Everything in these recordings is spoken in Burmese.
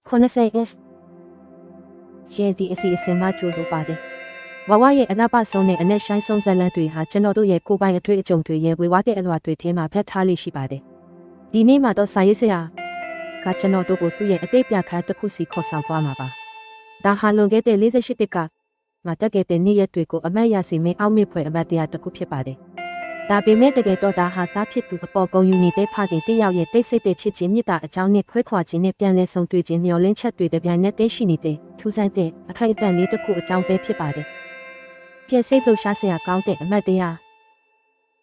80S ရဲ့ဒီအစီအစဉ်မှာကြိုဆိုပါတယ်။ဝဝရဲ့အနာပတ်ဆုံးနဲ့အနက်ရှိုင်းဆုံးဇက်လန်းတွေဟာကျွန်တော်တို့ရဲ့ကိုယ်ပိုင်အတွေ့အကြုံတွေရဲ့ဝေဝါးတဲ့အလွှာတွေထဲမှာဖက်ထားလေးရှိပါတယ်။ဒီနေ့မှာတော့စာရေးဆရာကကျွန်တော်တို့ကိုသူ့ရဲ့အသေးပြခန်းတစ်ခုစီခေါ်ဆောင်သွားမှာပါ။ဒါဟာလွန်ခဲ့တဲ့48နှစ်ကမှတက်ခဲ့တဲ့နေ့ရက်တွေကိုအမတ်ရစီမင်းအောက်မေ့ဖွယ်အမတ်တရားတစ်ခုဖြစ်ပါတယ်။ဒါပေမဲ့တကယ်တော့ဒါဟာသားဖြစ်သူအပေါ်ကုန်ယူနေတဲ့ဖခင်တယောက်ရဲ့တိတ်ဆိတ်တဲ့ချစ်ခြင်းမြတ်တာအကြောင်းနဲ့ခွဲခွာခြင်းနဲ့ပြန်လည်ဆုံတွေ့ခြင်းမျှော်လင့်ချက်တွေတပြိုင်နက်တည်းရှိနေတဲ့ထူးဆန်းတဲ့အခိုက်အတန့်လေးတစ်ခုအကြောင်းပဲဖြစ်ပါတယ်။ပြည့်စိတ်လှရှားစရာကောင်းတဲ့အမတ်တရား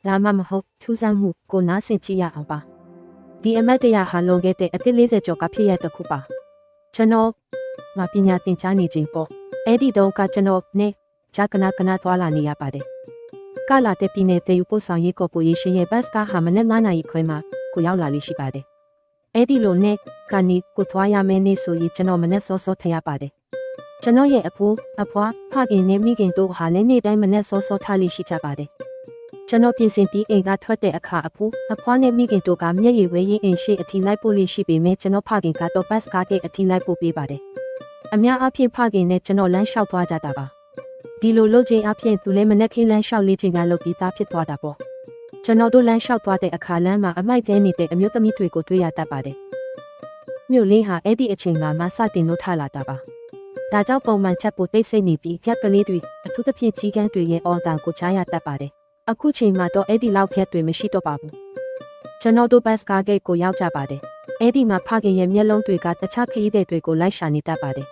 ဒါမှမဟုတ်ထူးဆန်းမှုကိုနားဆင်ကြည့်ရအောင်ပါ။ဒီအမတ်တရားဟာလွန်ခဲ့တဲ့အသက်40ကျော်ကဖြစ်ရတဲ့ခုပါ။ကျွန်တော်မပညာသင်ကြားနေခြင်းပေါ့။အဲ့ဒီတော့ကကျွန်တော်နဲ့ဂျာကနာသွားလာနေရပါတယ်။ကလာတဲ့ပြည်နယ်တေယူပို့ဆောင်ရေးကော်ပိုရေးရှင်းရဲ့ဘတ်ကားဟာမနက်9:00နာရီခွဲမှာကိုရောက်လာလေးရှိပါတယ်။အဲ့ဒီလိုနဲ့ကနေကိုသွားရမယ်နေ့ဆိုရင်ကျွန်တော်မနက်စောစောထရပါတယ်။ကျွန်တော်ရဲ့အဖိုးအဖွားဖခင်နဲ့မိခင်တို့ဟာလည်းနေ့တိုင်းမနက်စောစောထလေးရှိကြပါတယ်။ကျွန်တော်ပြင်ဆင်ပြီးအိမ်ကထွက်တဲ့အခါအဖိုးအဖွားနဲ့မိခင်တို့ကမျက်ရည်ဝဲရင်အိမ်ရှိအထီလိုက်ပို့လေးရှိပေမဲ့ကျွန်တော်ဖခင်ကတော့ဘတ်ကားကအထီလိုက်ပို့ပေးပါတယ်။အများအားဖြင့်ဖခင်နဲ့ကျွန်တော်လမ်းလျှောက်သွားကြတာပါ။ဒီလိုလုပ်ခြင်းအပြင်သူလည်းမနက်ခင်းလမ်းလျှောက်လေးခြင်းကလုပ်ပြီးသားဖြစ်သွားတာပေါ့ကျွန်တော်တို့လမ်းလျှောက်သွားတဲ့အခါလမ်းမှာအမိုက်တဲနေတဲ့အမျိုးသမီးတွေကိုတွေ့ရတတ်ပါတယ်မြို့လေးဟာအဲ့ဒီအချိန်မှာမစတင်လို့ထလာတာပါဒါကြောင့်ပုံမှန်ချက်ပိုတိတ်ဆိတ်နေပြီးဖြက်ကလေးတွေအထူးသဖြင့်ကြီးကန်းတွေရဲ့အော်တန်ကိုချားရတတ်ပါတယ်အခုချိန်မှာတော့အဲ့ဒီလောက်ဖြက်တွေမရှိတော့ပါဘူးကျွန်တော်တို့ဘတ်ကားဂိတ်ကိုရောက်ကြပါတယ်အဲ့ဒီမှာဖခင်ရဲ့မျက်လုံးတွေကတခြားခရီးသည်တွေကိုလိုက်ရှာနေတတ်ပါတယ်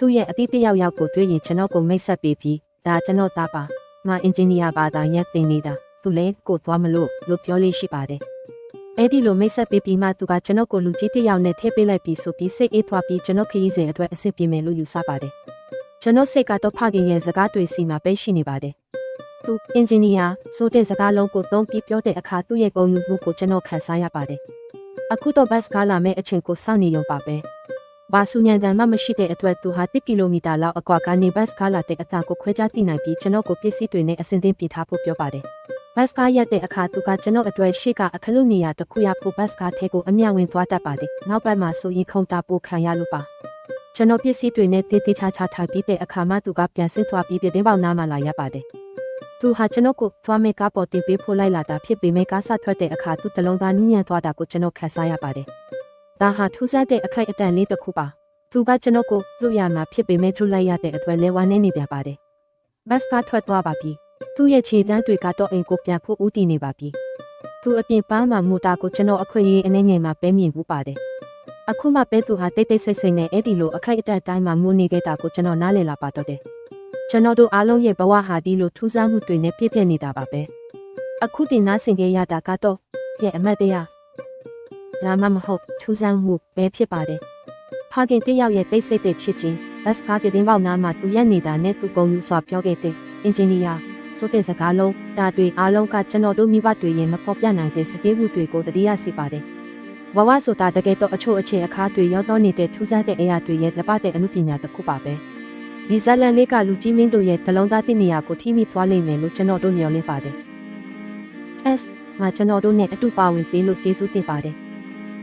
သူ့ရဲ့အတိတ်တယောက်ကိုတွေ့ရင်ကျွန်တော်ကိုမိတ်ဆက်ပေးပြီးဒါကျွန်တော်သားပါမအင်ဂျင်နီယာဘာသာရက်သင်နေတာသူလည်းကိုသွားမလို့ပြောလေးရှိပါတယ်အဲ့ဒီလိုမိတ်ဆက်ပေးပြီးမှသူကကျွန်တော်ကိုလူကြီးတယောက်နဲ့ထည့်ပေးလိုက်ပြီးဆိုပြီးစိတ်အေးသွားပြီးကျွန်တော်ခရီးစဉ်အတွက်အဆင်ပြေမယ်လို့ယူဆပါတယ်ကျွန်တော်စိတ်ကတော့ဖခင်ရဲ့စကားတွေစီမှာပဲရှိနေပါတယ်သူအင်ဂျင်နီယာဆိုတဲ့စကားလုံးကိုသုံးပြီးပြောတဲ့အခါသူ့ရဲ့ဂုဏ်ယူမှုကိုကျွန်တော်ခံစားရပါတယ်အခုတော့ဘတ်ကားလာမယ့်အချိန်ကိုစောင့်နေရုံပါပဲဘာစုညံတန်မှမရှိတဲ့အတွက်သူဟာ1ကီလိုမီတာလောက်အကွာကနေဘတ်ကားလာတဲ့အတန်ကိုခွဲခြားသိနိုင်ပြီးကျွန်တော်ကိုပစ္စည်းတွေနဲ့အဆင်သင့်ပြထားဖို့ပြောပါတယ်ဘတ်ကားရက်တဲ့အခါသူကကျွန်တော်အတွက်ရှေ့ကအခလုနေရတစ်ခုရဖို့ဘတ်ကားထဲကိုအမြဝင်သွားတတ်ပါတယ်နောက်ဘက်မှာဆိုရင်ခုံတာပိုခံရလို့ပါကျွန်တော်ပစ္စည်းတွေနဲ့တေးသေးချာချာထားပြီးတဲ့အခါမှသူကပြန်ဆင်းသွားပြီးပြတင်းပေါက်နားမှာလာရပါတယ်သူဟာကျွန်တော်ကိုသွားမဲ့ကားပေါ်တင်ပေးဖို့လိုက်လာတာဖြစ်ပေမဲ့ကားဆထွက်တဲ့အခါသူတလုံးသားနူးညံ့သွားတာကိုကျွန်တော်ခံစားရပါတယ်ဒါဟာထူးဆန်းတဲ့အခိုက်အတန့်လေးတစ်ခုပါသူကကျွန်တော်ကိုလွတ်ရမှာဖြစ်ပေမဲ့ထုတ်လိုက်ရတဲ့အတွက်လဲဝမ်းနေပြန်ပါတယ်ဘတ်ကားထွက်သွားပါပြီသူ့ရဲ့ခြေတန်းတွေကတော့အိမ်ကိုပြန်ဖို့ဦးတည်နေပါပြီသူအပြင်ပန်းမှာမူတာကိုကျွန်တော်အခွင့်အရေးအနေငယ်မှာပဲမြင်ဘူးပါတယ်အခုမှပဲသူဟာတိတ်တိတ်ဆိတ်ဆိတ်နဲ့အဲ့ဒီလိုအခိုက်အတန့်တိုင်းမှာငိုနေခဲ့တာကိုကျွန်တော်နားလည်လာပါတော့တယ်ကျွန်တော်တို့အားလုံးရဲ့ဘဝဟာဒီလိုထူးဆန်းမှုတွေနဲ့ပြည့်ပြည့်နေတာပါပဲအခုတင်နားဆင်ခဲ့ရတာကတော့ရဲ့အမတ်တရားဒါမှမဟုတ်ထူးဆန်းမှုပဲဖြစ်ပါတယ်ဖခင်တယောက်ရဲ့တိတ်ဆိတ်တဲ့ချစ်ချင်းဘတ်ကားပြတင်းပေါက်နားမှာသူရက်နေတာနဲ့သူပုံယူစွာပြောခဲ့တဲ့အင်ဂျင်နီယာဆိုတဲ့စကားလုံးဒါတွေအားလုံးကကျွန်တော်တို့မိဘတွေရဲ့မဖော်ပြနိုင်တဲ့စတေးမှုတွေကိုတတိယစေပါတယ်ဝဝဆိုတာတကယ်တော့အချို့အခြေအခါတွေရောက်တော့နေတဲ့ထူးဆန်းတဲ့အရာတွေရဲ့လက်ပတဲ့အမှုပညာတစ်ခုပါပဲဒီဇလန်လေးကလူကြီးမင်းတို့ရဲ့ဒလုံးသားတင့်နေရာကိုထိမိသွားလိမ့်မယ်လို့ကျွန်တော်တို့မျှော်လင့်ပါတယ်မှာကျွန်တော်တို့နဲ့အတူပါဝင်ပေးလို့ကျေးဇူးတင်ပါတယ်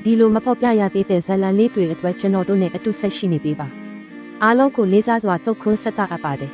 ဒီလိုမဖော်ပြရသေးတဲ့ဇလန်လေးတွေအတွက်ကျွန်တော်တို့နဲ့အတူဆက်ရှိနေပေးပါအားလုံးကိုလေးစားစွာထုတ်ခွန်းဆက်တာအပ်ပါတယ်